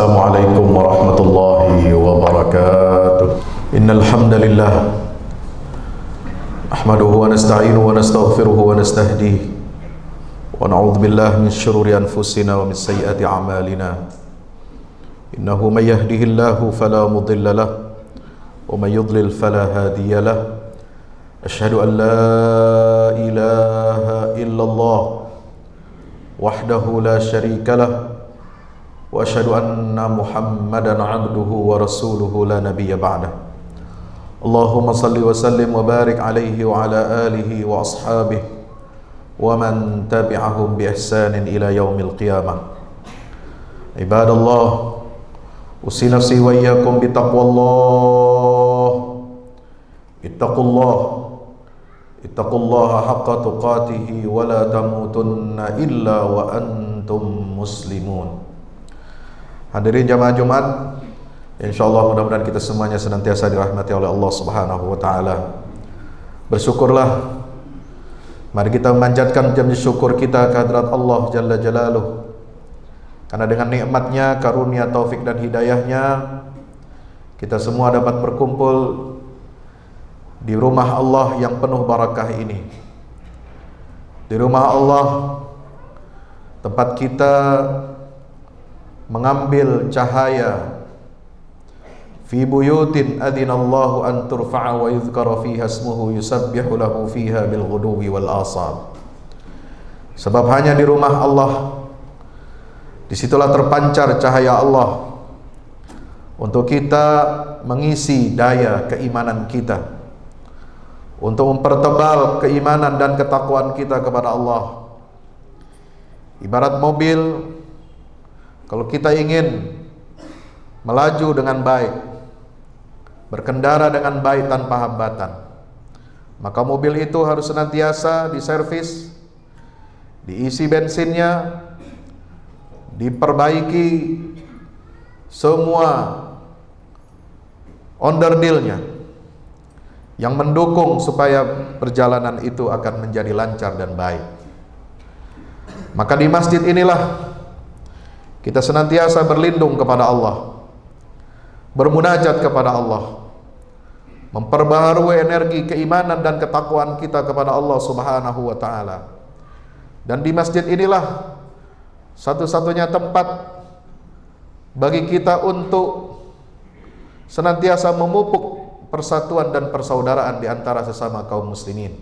Assalamualaikum warahmatullahi wabarakatuh. Innal hamdalillah nahmaduhu wa nasta'inuhu wa nastaghfiruhu wa nastahdihi wa na'udzu billahi min shururi anfusina wa min sayyiati a'malina. Innahu may yahdihillahu fala mudilla lahu wa may yudlil fala hadiya lahu. Asyhadu an la ilaha illallah wahdahu la syarika lahu wa asyhadu anna Muhammadan abduhu wa rasuluhu la nabiyya ba'dah. Allahumma salli wa sallim wa barik alaihi wa ala alihi wa ashabihi wa man tabi'ahum bi ihsanin ila yaumil qiyamah. Ibadallah, usi nafsi wa iyyakum bi taqwallah. Ittaqullaha haqqa tuqatih wa la tamutunna illa wa antum muslimun. Hadirin jamaah Jumat, insyaallah mudah-mudahan kita semuanya senantiasa dirahmati oleh Allah Subhanahu wa taala. Bersyukurlah. Mari kita memanjatkan puji syukur kita kehadrat Allah Jalla Jalaluh. Karena dengan nikmatnya, karunia, taufik dan hidayahnya, kita semua dapat berkumpul di rumah Allah yang penuh barakah ini. Di rumah Allah, tempat kita mengambil cahaya. Fi buyutin adzinallahu an turfa'a wa yuzkara fiha ismuhu yusabbihu lahu fiha bil ghuduwi wal asal. Sebab hanya di rumah Allah, disitulah terpancar cahaya Allah untuk kita mengisi daya keimanan kita, untuk mempertebal keimanan dan ketakwaan kita kepada Allah. Ibarat mobil, kalau kita ingin melaju dengan baik, berkendara dengan baik tanpa hambatan, maka mobil itu harus senantiasa diservis, diisi bensinnya, diperbaiki semua onderdilnya yang mendukung supaya perjalanan itu akan menjadi lancar dan baik. Maka di masjid inilah kita senantiasa berlindung kepada Allah, bermunajat kepada Allah, memperbaharui energi keimanan dan ketakwaan kita kepada Allah Subhanahu wa taala. Dan di masjid inilah satu-satunya tempat bagi kita untuk senantiasa memupuk persatuan dan persaudaraan di antara sesama kaum muslimin.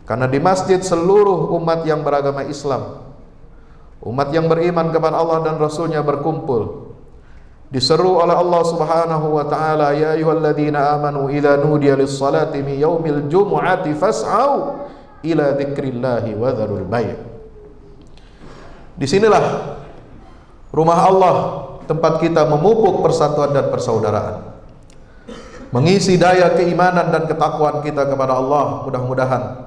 Karena di masjid seluruh umat yang beragama Islam, umat yang beriman kepada Allah dan Rasulnya berkumpul. Diseru oleh Allah Subhanahu wa taala, ya ayyuhalladzina amanu idza nudiya lis-salati min yaumil jumu'ati fas'au ila dzikrillahi wa dzarul bai'. Disinilah rumah Allah, tempat kita memupuk persatuan dan persaudaraan, mengisi daya keimanan dan ketakwaan kita kepada Allah. Mudah-mudahan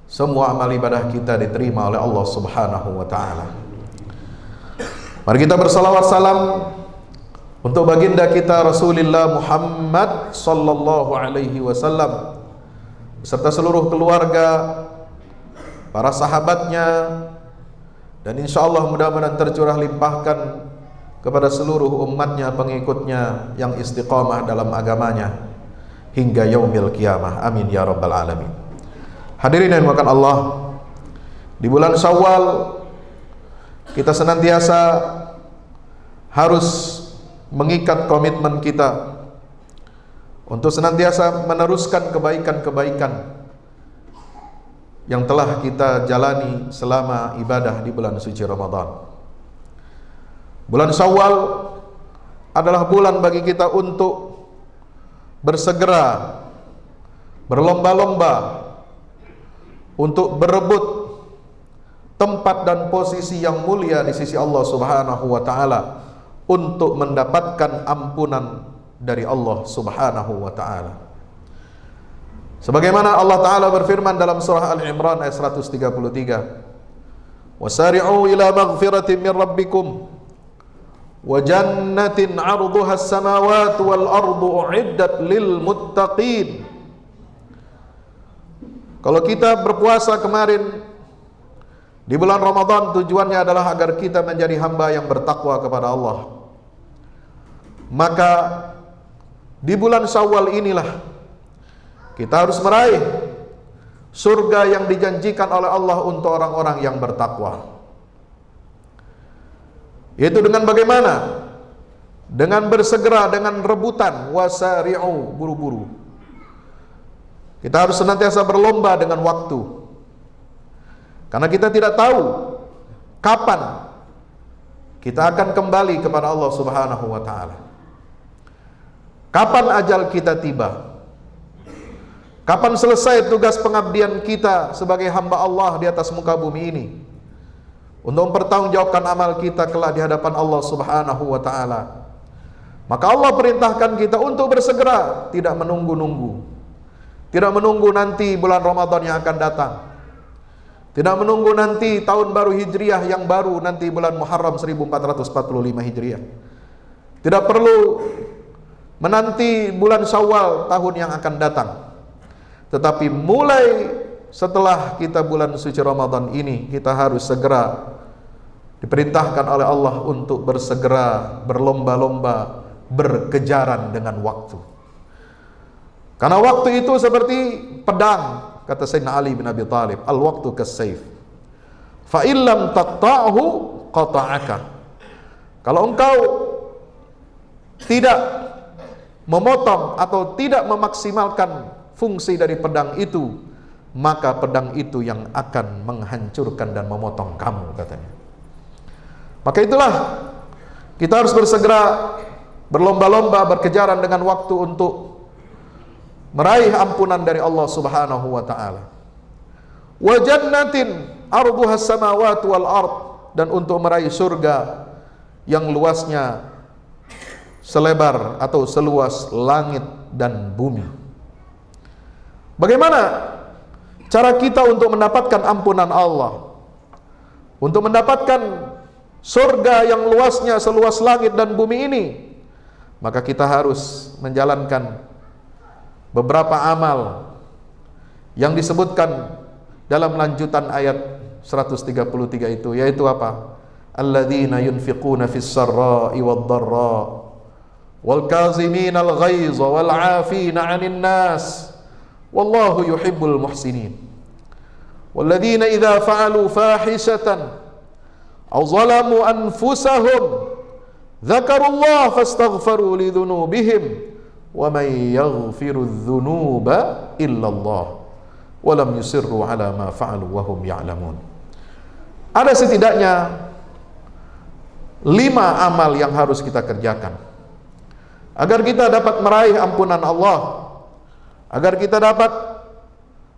semua amal ibadah kita diterima oleh Allah Subhanahu wa taala. Mari kita bersalawat salam untuk baginda kita Rasulullah Muhammad sallallahu alaihi wasallam beserta seluruh keluarga, para sahabatnya, dan insyaallah mudah-mudahan tercurah limpahkan kepada seluruh umatnya, pengikutnya yang istiqamah dalam agamanya hingga yaumil qiyamah. Amin ya rabbal alamin. Hadirin yang dimuliakan Allah, di bulan Syawal kita senantiasa harus mengikat komitmen kita untuk senantiasa meneruskan kebaikan-kebaikan yang telah kita jalani selama ibadah di bulan suci Ramadan. Bulan Syawal adalah bulan bagi kita untuk bersegera, berlomba-lomba untuk berebut tempat dan posisi yang mulia di sisi Allah Subhanahu wa taala, untuk mendapatkan ampunan dari Allah Subhanahu wa taala. Sebagaimana Allah taala berfirman dalam surah Al-Imran ayat 133, "Wasari'u ila maghfiratin min rabbikum wa jannatin 'arduha as-samawati wal ardu u'iddat lil muttaqin." Kalau kita berpuasa kemarin di bulan Ramadan, tujuannya adalah agar kita menjadi hamba yang bertakwa kepada Allah. Maka di bulan Syawal inilah kita harus meraih surga yang dijanjikan oleh Allah untuk orang-orang yang bertakwa. Yaitu dengan bagaimana? Dengan bersegera, dengan rebutan, wasari'u, buru-buru. Kita harus senantiasa berlomba dengan waktu. Karena kita tidak tahu kapan kita akan kembali kepada Allah Subhanahu wa taala. Kapan ajal kita tiba? Kapan selesai tugas pengabdian kita sebagai hamba Allah di atas muka bumi ini? Untuk mempertanggungjawabkan amal kita kelak di hadapan Allah Subhanahu wa taala. Maka Allah perintahkan kita untuk bersegera, tidak menunggu-nunggu. Tidak menunggu nanti bulan Ramadan yang akan datang. Tidak menunggu nanti tahun baru Hijriah yang baru, nanti bulan Muharram 1445 Hijriah. Tidak perlu menanti bulan Syawal tahun yang akan datang. Tetapi mulai setelah kita bulan suci Ramadan ini, kita harus segera diperintahkan oleh Allah untuk bersegera, berlomba-lomba, berkejaran dengan waktu. Karena waktu itu seperti pedang, kata Sayyidina Ali bin Abi Thalib, al-waktu kas-sayf. Fa illam taqta'hu qata'aka. Kalau engkau tidak memotong atau tidak memaksimalkan fungsi dari pedang itu, maka pedang itu yang akan menghancurkan dan memotong kamu, katanya. Maka itulah kita harus bersegera, berlomba-lomba, berkejaran dengan waktu untuk meraih ampunan dari Allah Subhanahu wa taala. Wa jannatin arduha as-samawati wal ard, dan untuk meraih surga yang luasnya selebar atau seluas langit dan bumi. Bagaimana cara kita untuk mendapatkan ampunan Allah? Untuk mendapatkan surga yang luasnya seluas langit dan bumi ini, maka kita harus menjalankan beberapa amal yang disebutkan dalam lanjutan ayat 133 itu, yaitu apa? Alladzina yunfiquna fis sarra'i wad dharra wal kaziminal ghaiza wal 'afina 'anil nas wallahu yuhibbul muhsinin. Walladzina idza fa'alu fahishatan aw zalamu anfusahum dzakarullaha fastaghfaru lidzunubihim wa may yaghfiru dzunuba illallah wa lam yusirru ala ma fa'alu wa hum ya'lamun. Ada setidaknya 5 amal yang harus kita kerjakan agar kita dapat meraih ampunan Allah, agar kita dapat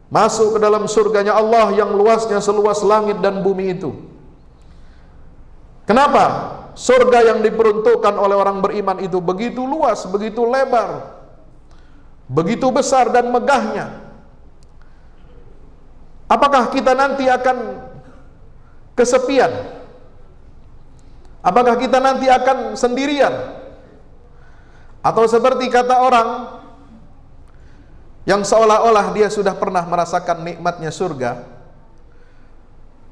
masuk ke dalam surganya Allah yang luasnya seluas langit dan bumi itu. Kenapa? Surga yang diperuntukkan oleh orang beriman itu begitu luas, begitu lebar, begitu besar dan megahnya. Apakah kita nanti akan kesepian? Apakah kita nanti akan sendirian? Atau seperti kata orang yang seolah-olah dia sudah pernah merasakan nikmatnya surga,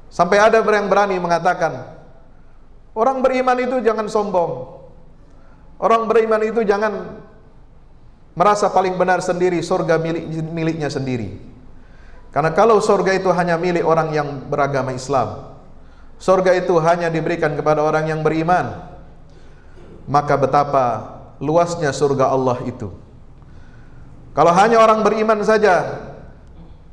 sampai ada yang berani mengatakan, orang beriman itu jangan sombong. Orang beriman itu jangan merasa paling benar sendiri, surga miliknya sendiri. Karena kalau surga itu hanya milik orang yang beragama Islam, surga itu hanya diberikan kepada orang yang beriman, maka betapa luasnya surga Allah itu. Kalau hanya orang beriman saja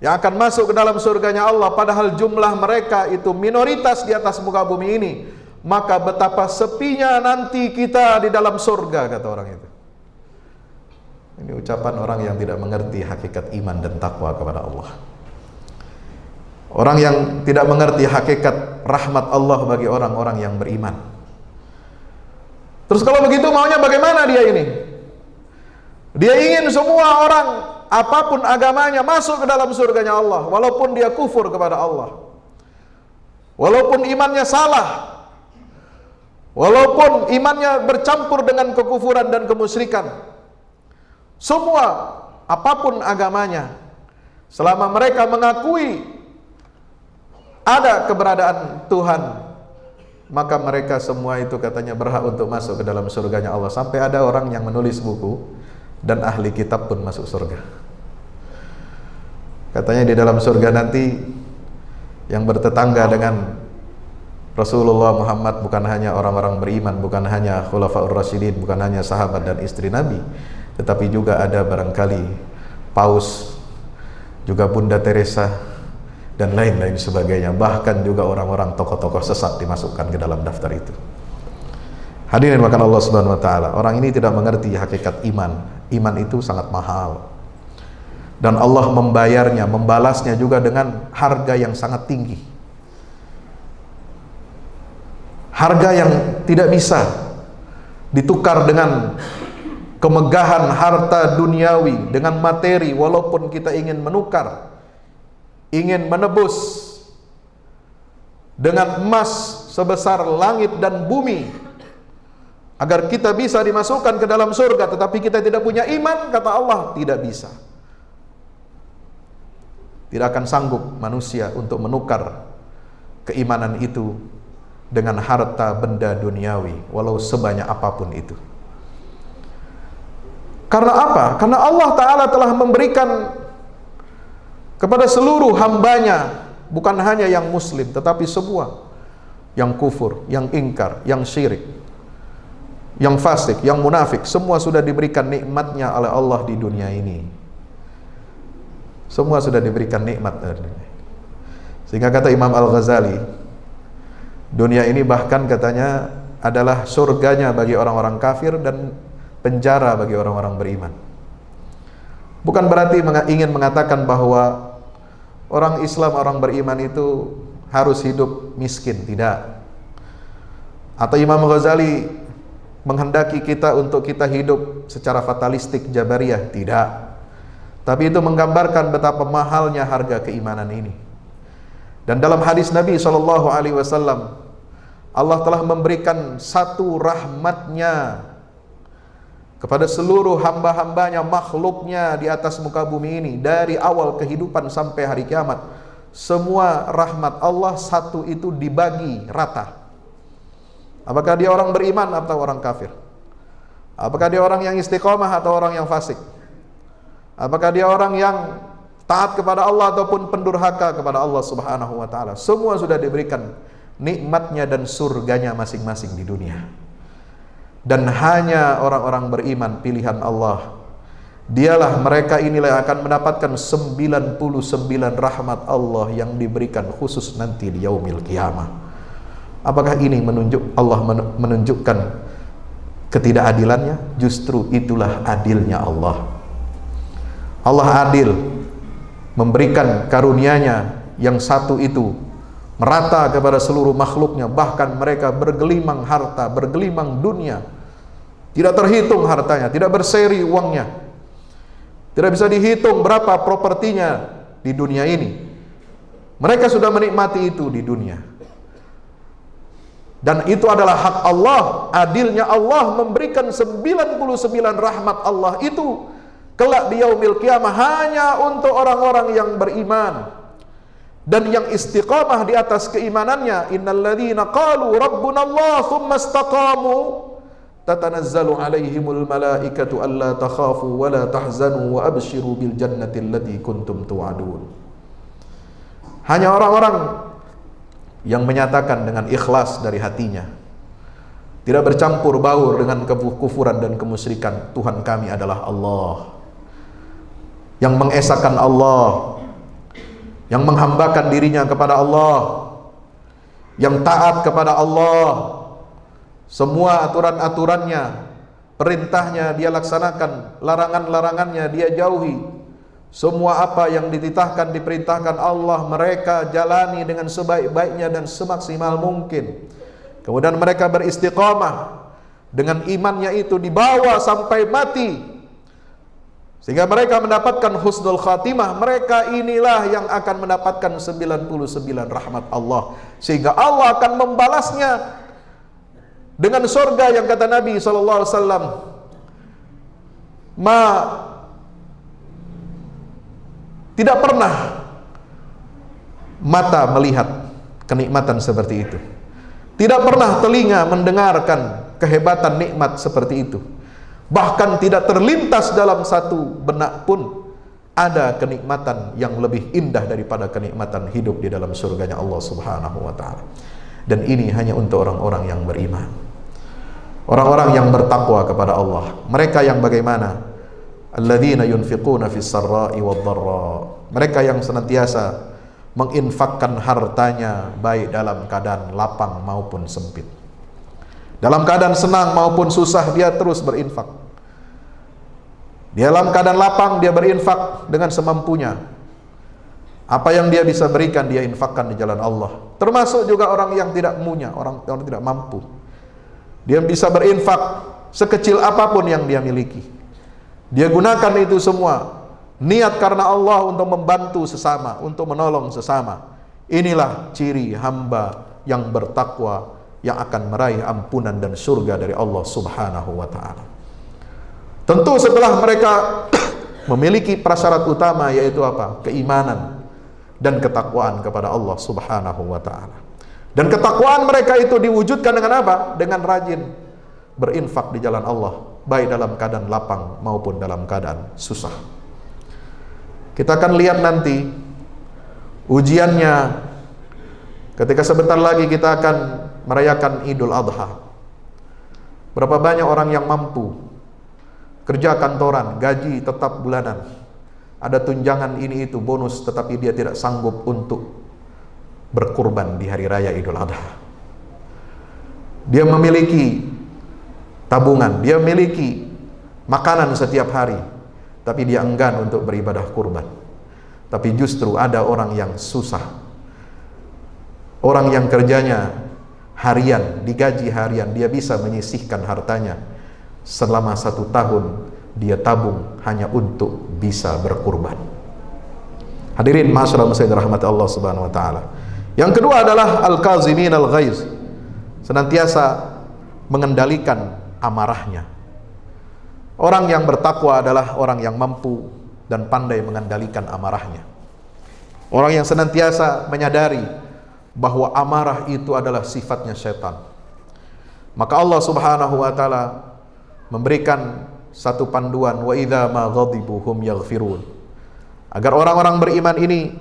yang akan masuk ke dalam surganya Allah, padahal jumlah mereka itu minoritas di atas muka bumi ini, maka betapa sepinya nanti kita di dalam surga, kata orang itu. Ini ucapan orang yang tidak mengerti hakikat iman dan takwa kepada Allah. Orang yang tidak mengerti hakikat rahmat Allah bagi orang-orang yang beriman. Terus kalau begitu maunya bagaimana dia ini? Dia ingin semua orang apapun agamanya masuk ke dalam surganya Allah, walaupun dia kufur kepada Allah, walaupun imannya salah, walaupun imannya bercampur dengan kekufuran dan kemusyrikan. Semua apapun agamanya, selama mereka mengakui ada keberadaan Tuhan, maka mereka semua itu katanya berhak untuk masuk ke dalam surganya Allah. Sampai ada orang yang menulis buku dan ahli kitab pun masuk surga. Katanya di dalam surga nanti yang bertetangga dengan Rasulullah Muhammad bukan hanya orang-orang beriman, bukan hanya Khulafaur Rasyidin, bukan hanya sahabat dan istri Nabi, tetapi juga ada barangkali Paus, juga Bunda Teresa, dan lain-lain sebagainya. Bahkan juga orang-orang tokoh-tokoh sesat dimasukkan ke dalam daftar itu. Hadirin makan Allah Subhanahu wa taala. Orang ini tidak mengerti hakikat iman. Iman itu sangat mahal. Dan Allah membayarnya, membalasnya juga dengan harga yang sangat tinggi. Harga yang tidak bisa ditukar dengan kemegahan harta duniawi, dengan materi. Walaupun kita ingin menukar, ingin menebus dengan emas sebesar langit dan bumi agar kita bisa dimasukkan ke dalam surga, tetapi kita tidak punya iman, kata Allah, tidak bisa. Tidak akan sanggup manusia untuk menukar keimanan itu dengan harta benda duniawi, walau sebanyak apapun itu. Karena apa? Karena Allah Ta'ala telah memberikan kepada seluruh hambanya, bukan hanya yang muslim, tetapi semua, yang kufur, yang ingkar, yang syirik, yang fasik, yang munafik, semua sudah diberikan nikmatnya oleh Allah di dunia ini. Semua sudah diberikan nikmat. Sehingga kata Imam Al-Ghazali, dunia ini bahkan katanya adalah surganya bagi orang-orang kafir dan penjara bagi orang-orang beriman. Bukan berarti ingin mengatakan bahwa orang Islam, orang beriman itu harus hidup miskin, tidak. Atau Imam Ghazali menghendaki kita untuk kita hidup secara fatalistik Jabariyah, tidak. Tapi itu menggambarkan betapa mahalnya harga keimanan ini. Dan dalam hadis Nabi SAW, Allah telah memberikan satu rahmatnya kepada seluruh hamba-hambanya, makhluknya di atas muka bumi ini, dari awal kehidupan sampai hari kiamat. Semua rahmat Allah satu itu dibagi rata. Apakah dia orang beriman atau orang kafir? Apakah dia orang yang istiqomah atau orang yang fasik? Apakah dia orang yang taat kepada Allah ataupun pendurhaka kepada Allah Subhanahu wa taala? Semua sudah diberikan nikmatnya dan surganya masing-masing di dunia. Dan hanya orang-orang beriman pilihan Allah, dialah mereka inilah yang akan mendapatkan 99 rahmat Allah yang diberikan khusus nanti di yaumil qiyamah. Apakah ini Allah menunjukkan ketidakadilannya? Justru itulah adilnya Allah. Allah adil, memberikan karunia-Nya yang satu itu merata kepada seluruh makhluknya, bahkan mereka bergelimang harta, bergelimang dunia, tidak terhitung hartanya, tidak berseri uangnya, tidak bisa dihitung berapa propertinya di dunia ini. Mereka sudah menikmati itu di dunia, dan itu adalah hak Allah. Adilnya Allah memberikan 99 rahmat Allah itu kelak di yaumil qiyamah hanya untuk orang-orang yang beriman dan yang istiqamah di atas keimanannya. Innalladzina qalu rabbuna Allah tsumma istaqamu tatanazzalu alaihimul malaikatu alla takhafu wa la tahzanu wa abshiru bil jannati allati kuntum tu'adun. Hanya orang-orang yang menyatakan dengan ikhlas dari hatinya, tidak bercampur baur dengan kekufuran dan kemusyrikan, Tuhan kami adalah Allah, yang mengesahkan Allah, yang menghambakan dirinya kepada Allah, yang taat kepada Allah. Semua aturan-aturannya, perintahnya dia laksanakan, larangan-larangannya dia jauhi. Semua apa yang dititahkan, diperintahkan Allah, mereka jalani dengan sebaik-baiknya dan semaksimal mungkin. Kemudian mereka beristiqamah dengan imannya itu dibawa sampai mati, sehingga mereka mendapatkan husnul khatimah. Mereka inilah yang akan mendapatkan 99 rahmat Allah, sehingga Allah akan membalasnya dengan surga yang kata Nabi SAW, tidak pernah mata melihat kenikmatan seperti itu, Tidak pernah telinga mendengarkan kehebatan nikmat seperti itu. Bahkan tidak terlintas dalam satu benak pun ada kenikmatan yang lebih indah daripada kenikmatan hidup di dalam surganya Allah Subhanahu wa ta'ala. Dan ini hanya untuk orang-orang yang beriman, orang-orang yang bertakwa kepada Allah. Mereka yang bagaimana? Alladzina yunfiquna fis sarra'i wad dharra. Mereka yang senantiasa menginfakkan hartanya baik dalam keadaan lapang maupun sempit. Dalam keadaan senang maupun susah dia terus berinfak. Dalam keadaan lapang dia berinfak dengan semampunya. Apa yang dia bisa berikan dia infakkan di jalan Allah. Termasuk juga orang yang tidak punya, orang tidak mampu. Dia bisa berinfak sekecil apapun yang dia miliki. Dia gunakan itu semua niat karena Allah untuk membantu sesama, untuk menolong sesama. Inilah ciri hamba yang bertakwa yang akan meraih ampunan dan surga dari Allah Subhanahu wa ta'ala. Tentu setelah mereka memiliki prasyarat utama, yaitu apa? Keimanan dan ketakwaan kepada Allah Subhanahu wa ta'ala. Dan ketakwaan mereka itu diwujudkan dengan apa? Dengan rajin berinfak di jalan Allah, baik dalam keadaan lapang maupun dalam keadaan susah. Kita akan lihat nanti ujiannya ketika sebentar lagi kita akan merayakan Idul Adha. Berapa banyak orang yang mampu kerja kantoran, gaji tetap bulanan, ada tunjangan ini itu, bonus, tetapi dia tidak sanggup untuk berkurban di hari raya Idul Adha. Dia memiliki tabungan, dia memiliki makanan setiap hari, tapi dia enggan untuk beribadah kurban. Tapi justru ada orang yang susah, orang yang kerjanya harian, digaji harian, dia bisa menyisihkan hartanya selama 1 tahun, dia tabung hanya untuk bisa berkurban. Hadirin ma'asyiral muslimin rahmat Allah Subhanahu wa ta'ala. Yang kedua adalah al-kazimin al-ghaiz, senantiasa mengendalikan amarahnya. Orang yang bertakwa adalah orang yang mampu dan pandai mengendalikan amarahnya. Orang yang senantiasa menyadari bahwa amarah itu adalah sifatnya setan. Maka Allah Subhanahu wa ta'ala memberikan satu panduan, wa idza ma ghadibu hum yaghfirun, agar orang-orang beriman ini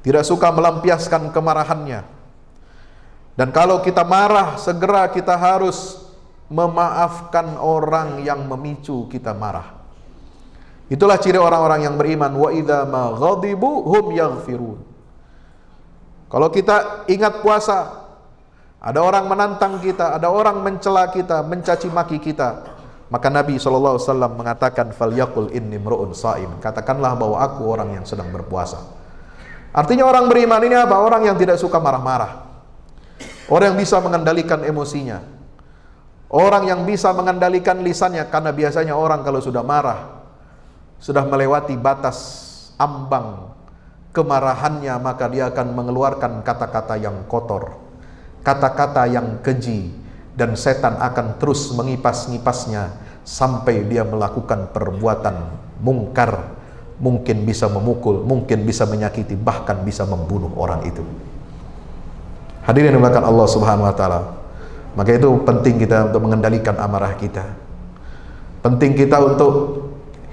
tidak suka melampiaskan kemarahannya. Dan kalau kita marah, segera kita harus memaafkan orang yang memicu kita marah. Itulah ciri orang-orang yang beriman, wa idza ma ghadibu hum yaghfirun. Kalau kita ingat puasa, ada orang menantang kita, ada orang mencela kita, mencaci maki kita, maka Nabi SAW mengatakan, falyaqul inni mru'un sha'im, katakanlah bahwa aku orang yang sedang berpuasa. Artinya orang beriman ini apa? Orang yang tidak suka marah-marah, orang yang bisa mengendalikan emosinya, orang yang bisa mengendalikan lisannya. Karena biasanya orang kalau sudah marah, sudah melewati batas ambang kemarahannya, maka dia akan mengeluarkan kata-kata yang kotor, kata-kata yang keji, dan setan akan terus mengipas-ngipasnya sampai dia melakukan perbuatan mungkar, mungkin bisa memukul, mungkin bisa menyakiti, bahkan bisa membunuh orang itu. Hadirin yang dimuliakan Allah Subhanahu wa ta'ala. Maka itu penting kita untuk mengendalikan amarah kita. Penting kita untuk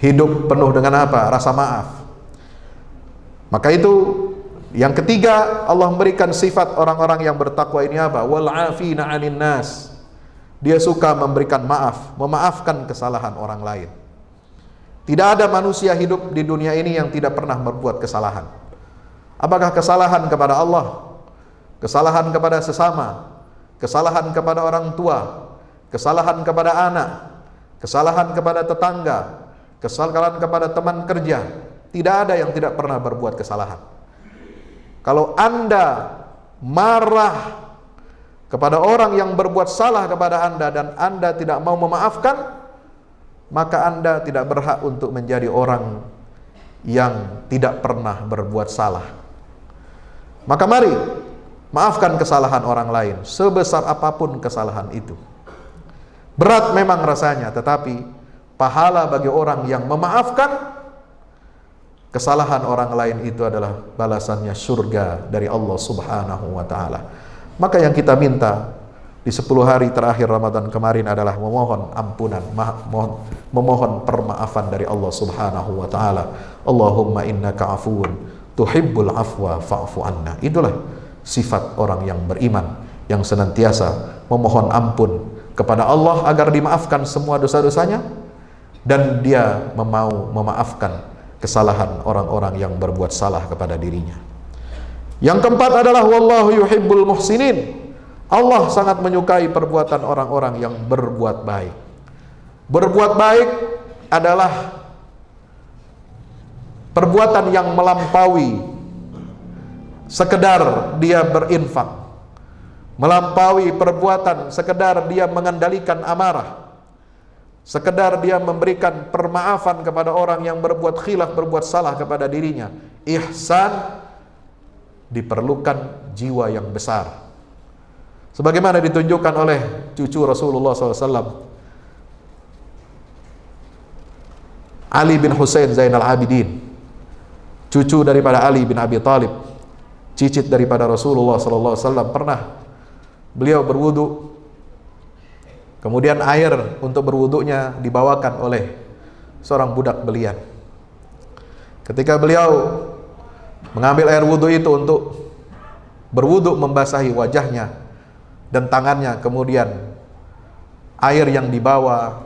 hidup penuh dengan apa? Rasa maaf. Maka itu yang ketiga, Allah memberikan sifat orang-orang yang bertakwa ini apa? Wal 'afina 'anil nas. Dia suka memberikan maaf, memaafkan kesalahan orang lain. Tidak ada manusia hidup di dunia ini yang tidak pernah berbuat kesalahan. Apakah kesalahan kepada Allah, kesalahan kepada sesama, kesalahan kepada orang tua, kesalahan kepada anak, kesalahan kepada tetangga, kesalahan kepada teman kerja. Tidak ada yang tidak pernah berbuat kesalahan. Kalau Anda marah kepada orang yang berbuat salah kepada Anda dan Anda tidak mau memaafkan, maka Anda tidak berhak untuk menjadi orang yang tidak pernah berbuat salah. Maka mari maafkan kesalahan orang lain, sebesar apapun kesalahan itu. Berat memang rasanya, tetapi pahala bagi orang yang memaafkan kesalahan orang lain itu adalah balasannya surga dari Allah Subhanahu wa ta'ala. Maka yang kita minta di 10 hari terakhir Ramadan kemarin adalah memohon ampunan, memohon permaafan dari Allah Subhanahu wa taala. Allahumma innaka afuwun tuhibbul afwa fa'fu anna. Itulah sifat orang yang beriman, yang senantiasa memohon ampun kepada Allah agar dimaafkan semua dosa-dosanya, dan dia mau memaafkan kesalahan orang-orang yang berbuat salah kepada dirinya. Yang keempat adalah wallahu yuhibbul muhsinin. Allah sangat menyukai perbuatan orang-orang yang berbuat baik. Berbuat baik adalah perbuatan yang melampaui sekedar dia berinfak, melampaui perbuatan sekedar dia mengendalikan amarah, sekedar dia memberikan permaafan kepada orang yang berbuat khilaf, berbuat salah kepada dirinya. Ihsan diperlukan jiwa yang besar, sebagaimana ditunjukkan oleh cucu Rasulullah SAW, Ali bin Husain Zainal Abidin, cucu daripada Ali bin Abi Thalib, cicit daripada Rasulullah SAW. Pernah beliau berwudu, kemudian air untuk berwudunya dibawakan oleh seorang budak belian. Ketika beliau mengambil air wudu itu untuk berwudu, membasahi wajahnya dan tangannya, kemudian air yang dibawa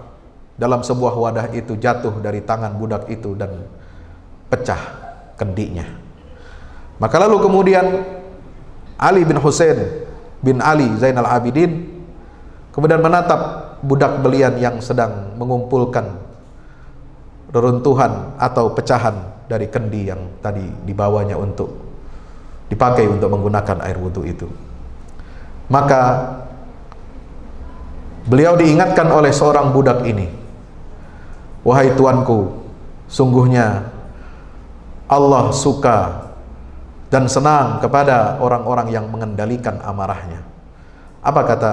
dalam sebuah wadah itu jatuh dari tangan budak itu dan pecah kendinya. Maka lalu kemudian Ali bin Husain bin Ali Zainal Abidin kemudian menatap budak belian yang sedang mengumpulkan reruntuhan atau pecahan dari kendi yang tadi dibawanya untuk dipakai untuk menggunakan air wudu itu. Maka beliau diingatkan oleh seorang budak ini, wahai tuanku, sungguhnya Allah suka dan senang kepada orang-orang yang mengendalikan amarahnya. Apa kata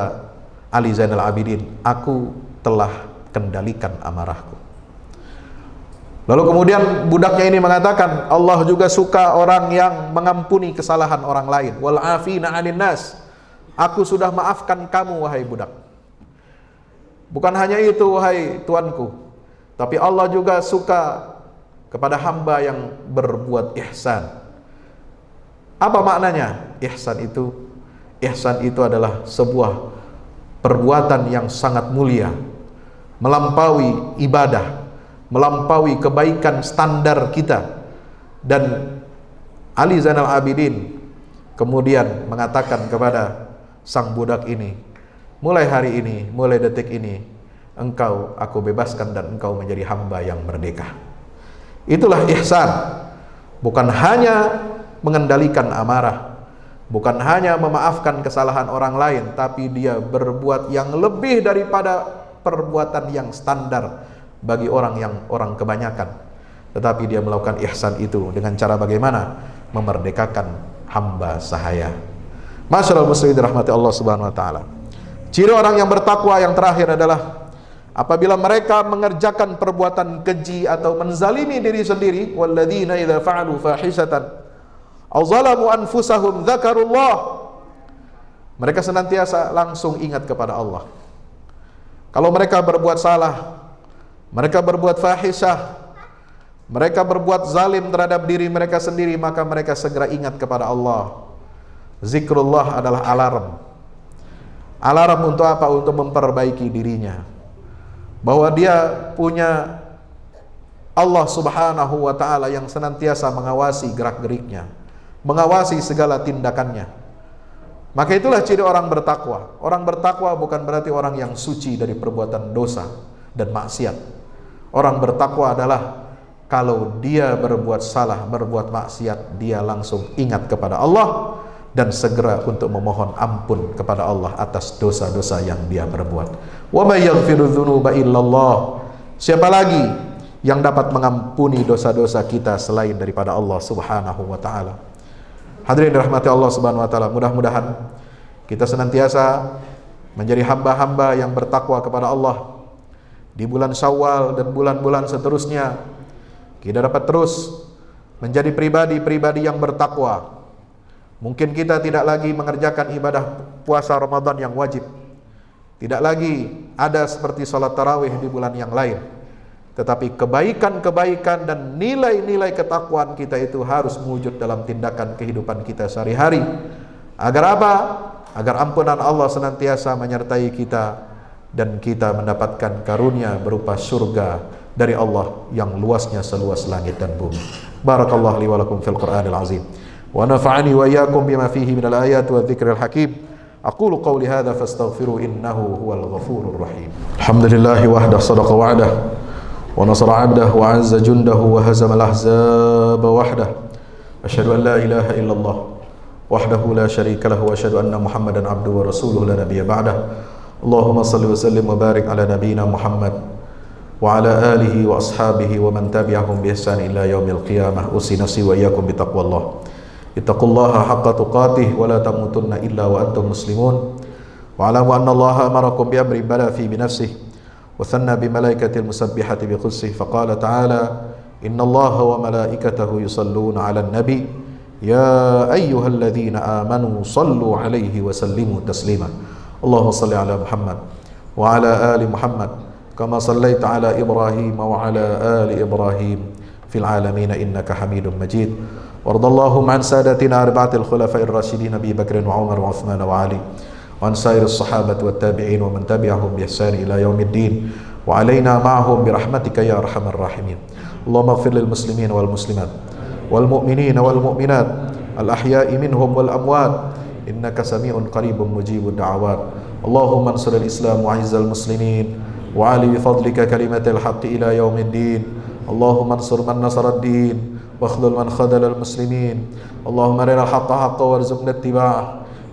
Ali Zainal Abidin? Aku telah kendalikan amarahku. Lalu kemudian budaknya ini mengatakan, Allah juga suka orang yang mengampuni kesalahan orang lain. Wal afina 'anin nas. Aku sudah maafkan kamu wahai budak. Bukan hanya itu wahai tuanku, tapi Allah juga suka kepada hamba yang berbuat ihsan. Apa maknanya ihsan itu? Ihsan itu adalah sebuah perbuatan yang sangat mulia, melampaui ibadah, melampaui kebaikan standar kita. Dan Ali Zainal Abidin kemudian mengatakan kepada sang budak ini, mulai hari ini, mulai detik ini, engkau aku bebaskan dan engkau menjadi hamba yang merdeka. Itulah ihsan. Bukan hanya mengendalikan amarah, bukan hanya memaafkan kesalahan orang lain, tapi dia berbuat yang lebih daripada perbuatan yang standar bagi orang kebanyakan. Tetapi dia melakukan ihsan itu dengan cara bagaimana? Memerdekakan hamba sahaya. Masyaallah muslimin dirahmati Allah Subhanahu wa taala. Ciri orang yang bertakwa yang terakhir adalah apabila mereka mengerjakan perbuatan keji atau menzalimi diri sendiri, walladzina idza fa'alu fahisatan aw zalamu anfusahum dzakarullah, mereka senantiasa langsung ingat kepada Allah. Kalau mereka berbuat salah, mereka berbuat fahisyah, mereka berbuat zalim terhadap diri mereka sendiri, maka mereka segera ingat kepada Allah. Zikrullah adalah alarm. Alarm untuk apa? Untuk memperbaiki dirinya, bahwa dia punya Allah Subhanahu wa ta'ala yang senantiasa mengawasi gerak-geriknya, mengawasi segala tindakannya. Maka itulah ciri orang bertakwa. Orang bertakwa bukan berarti orang yang suci dari perbuatan dosa dan maksiat. Orang bertakwa adalah kalau dia berbuat salah, berbuat maksiat, dia langsung ingat kepada Allah dan segera untuk memohon ampun kepada Allah atas dosa-dosa yang dia berbuat. Wa may yaghfiru dzunuba illallah. Siapa lagi yang dapat mengampuni dosa-dosa kita selain daripada Allah Subhanahu wa taala? Hadirin dirahmati Allah Subhanahu wa taala, mudah-mudahan kita senantiasa menjadi hamba-hamba yang bertakwa kepada Allah di bulan Syawal dan bulan-bulan seterusnya. Kita dapat terus menjadi pribadi-pribadi yang bertakwa. Mungkin kita tidak lagi mengerjakan ibadah puasa Ramadan yang wajib, Tidak lagi ada seperti sholat tarawih di bulan yang lain, tetapi kebaikan-kebaikan dan nilai-nilai ketakwaan kita itu harus mewujud dalam tindakan kehidupan kita sehari-hari. Agar apa? Agar ampunan Allah senantiasa menyertai kita dan kita mendapatkan karunia berupa surga dari Allah yang luasnya seluas langit dan bumi. Barakallahu li wa lakum fil Qur'anil azim wa nafa'ani wa iyyakum bima fihi minal ayati wa dzikril hakim. Aqulu qawli hadza fastaghfiru innahu huwal ghafurur rahim. Alhamdulillahi wahdahu sadaqa wa'dah wa nasara 'abdahu wa 'azza jundahu wa hazama al-ahzaba wahdah. Asyhadu an la ilaha illallah wahdahu la syarika lahu wa asyhadu anna Muhammadan 'abduhu wa rasuluhu la nabiyya ba'dah. Allahumma salli wa sallim wa barik ala nabiyyina Muhammad wa ala alihi wa ashabihi wa man tabi'ahum bi ihsan ila yaumil qiyamah. Usi nafsi wa iyyakum bi taqwallah. Ittaqullaha haqqa tuqatih wa la tamutunna illa wa antum muslimun. Wa alamu anna Allaha amarakum bi amrin bala fi bi nafsihi wa thanna bi malaikatil musabbihati bi qudsih fa qala ta'ala inna Allaha wa malaikatahu yusalluna 'alan nabi ya ayyuhalladzina amanu sallu 'alaihi wa sallimu taslima. Allahumma salli ala Muhammad wa ala ali Muhammad kama sallaita ala Ibrahim wa ala ali Ibrahim fil alamin innaka Hamidum Majid. Wardallahum an sadatina arba'atil khulafa'ir rasyidin Abi Bakr wa Umar wa Uthman wa Ali wa an sairis sahabati wat tabi'in wa man tabi'ahum bi ihsan ila yaumiddin wa alaina ma'ahum bi rahmatika ya arhamar rahimin. Allahumma ighfir lil muslimin wal muslimat wal mu'minin wal mu'minat al ahya'i minhum wal amwat innaka sami'un qaribun mujibud da'awat. Allahumma ansur al islam wa 'izzal muslimin wa 'ali bi fadlika kalimatil haqqi ila yaumiddin. Allahumma ansur man nasara ad-din wa khudhul man khadhala al muslimin. Allahumma arina al haqqa haqqan warzuqna ittiba'ah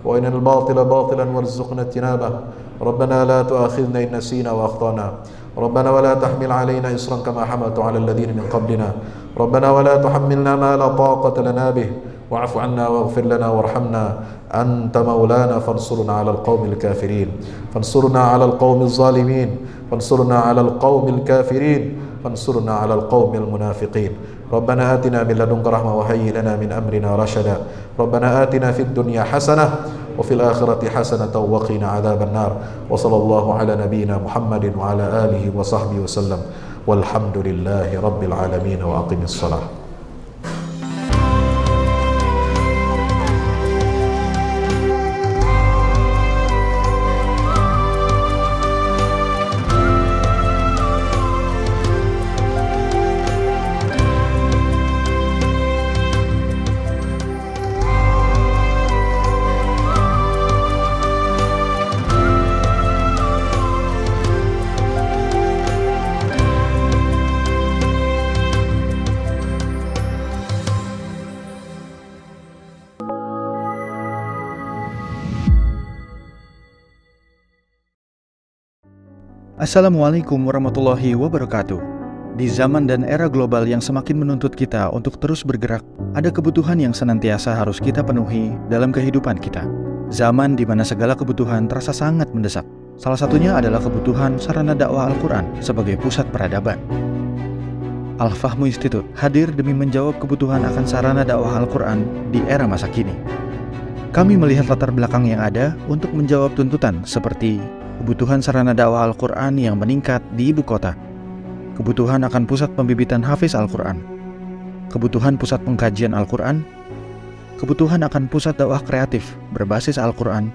wa arina al batila batilan warzuqna ijtinabah. Rabbana la tu'akhidhna in nasina wa akhtana. Rabbana wa la tahmil 'alaina isran kama hamaltu 'ala alladhina min qablina. Rabbana wa la tuhammilna ma la taqata lana bih. Wa'fu 'anna waghfir lana warhamna anta maulana fansurna 'alal qaumil kafirin. Fansurna 'alal qaumil zalimin. Fansurna 'alal qaumil kafirin. Fansurna 'alal qaumil munafiqin. Rabbana atina min ladunka rahmah wa hayyi lana min amrina rashada. Rabbana atina fid dunya hasanah wa fil akhirati hasanatan wa qina 'adzaban nar. Wa sallallahu ala nabiyyina Muhammadin wa ala alihi wa sahbihi wasallam. Walhamdulillahi rabbil alamin wa aqimis shalah. Assalamualaikum warahmatullahi wabarakatuh. Di zaman dan era global yang semakin menuntut kita untuk terus bergerak, ada kebutuhan yang senantiasa harus kita penuhi dalam kehidupan kita. Zaman di mana segala kebutuhan terasa sangat mendesak. Salah satunya adalah kebutuhan sarana dakwah Al-Quran sebagai pusat peradaban. Al-Fahmu Institute hadir demi menjawab kebutuhan akan sarana dakwah Al-Quran di era masa kini. Kami melihat latar belakang yang ada untuk menjawab tuntutan seperti kebutuhan sarana dakwah Al-Quran yang meningkat di ibu kota, kebutuhan akan pusat pembibitan hafiz Al-Quran, kebutuhan pusat pengkajian Al-Quran, kebutuhan akan pusat dakwah kreatif berbasis Al-Quran,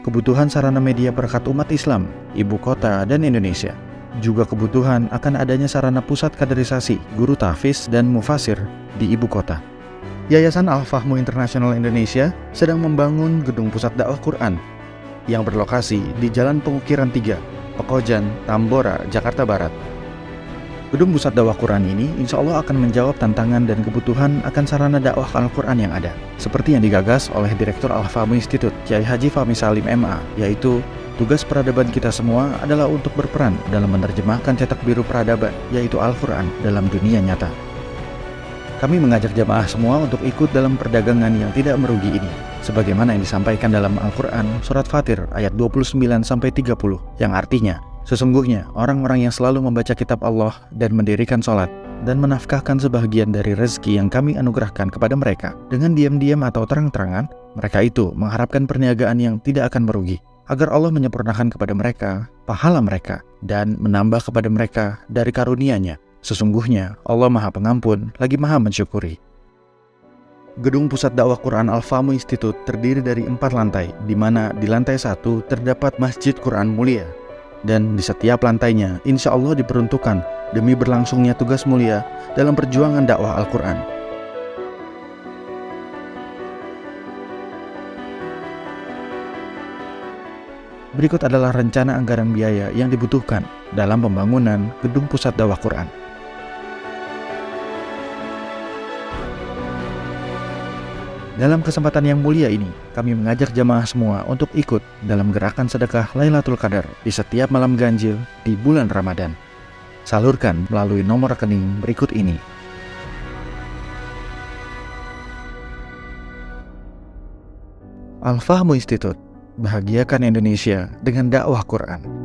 kebutuhan sarana media perekat umat Islam, ibu kota dan Indonesia, juga kebutuhan akan adanya sarana pusat kaderisasi guru tahfiz dan mufasir di ibu kota. Yayasan Al-Fahmu International Indonesia sedang membangun gedung pusat dakwah Quran yang berlokasi di Jalan Pengukiran 3, Pekojan, Tambora, Jakarta Barat. Gedung pusat dakwah Quran ini insya Allah akan menjawab tantangan dan kebutuhan akan sarana dakwah Al-Quran yang ada, seperti yang digagas oleh Direktur Al-Fahmu Institute, Kiai Haji Fahmi Salim MA, yaitu tugas peradaban kita semua adalah untuk berperan dalam menerjemahkan cetak biru peradaban, yaitu Al-Quran dalam dunia nyata. Kami mengajak jamaah semua untuk ikut dalam perdagangan yang tidak merugi ini, sebagaimana yang disampaikan dalam Al-Quran Surat Fatir ayat 29-30, yang artinya, sesungguhnya orang-orang yang selalu membaca kitab Allah dan mendirikan sholat, dan menafkahkan sebahagian dari rezeki yang kami anugerahkan kepada mereka, dengan diam-diam atau terang-terangan, mereka itu mengharapkan perniagaan yang tidak akan merugi. agar Allah menyempurnakan kepada mereka pahala mereka dan menambah kepada mereka dari karunia-Nya. Sesungguhnya Allah Maha Pengampun lagi Maha Mensyukuri. Gedung Pusat Dakwah Quran Al-Fahmu Institute terdiri dari 4 lantai, di mana di lantai 1 terdapat Masjid Quran Mulia. Dan di setiap lantainya insya Allah diperuntukkan demi berlangsungnya tugas mulia dalam perjuangan dakwah Al-Quran. Berikut adalah rencana anggaran biaya yang dibutuhkan dalam pembangunan Gedung Pusat Dakwah Quran. Dalam kesempatan yang mulia ini, kami mengajak jamaah semua untuk ikut dalam gerakan sedekah Lailatul Qadar di setiap malam ganjil di bulan Ramadan. Salurkan melalui nomor rekening berikut ini. Al-Fahmu Institute, bahagiakan Indonesia dengan dakwah Quran.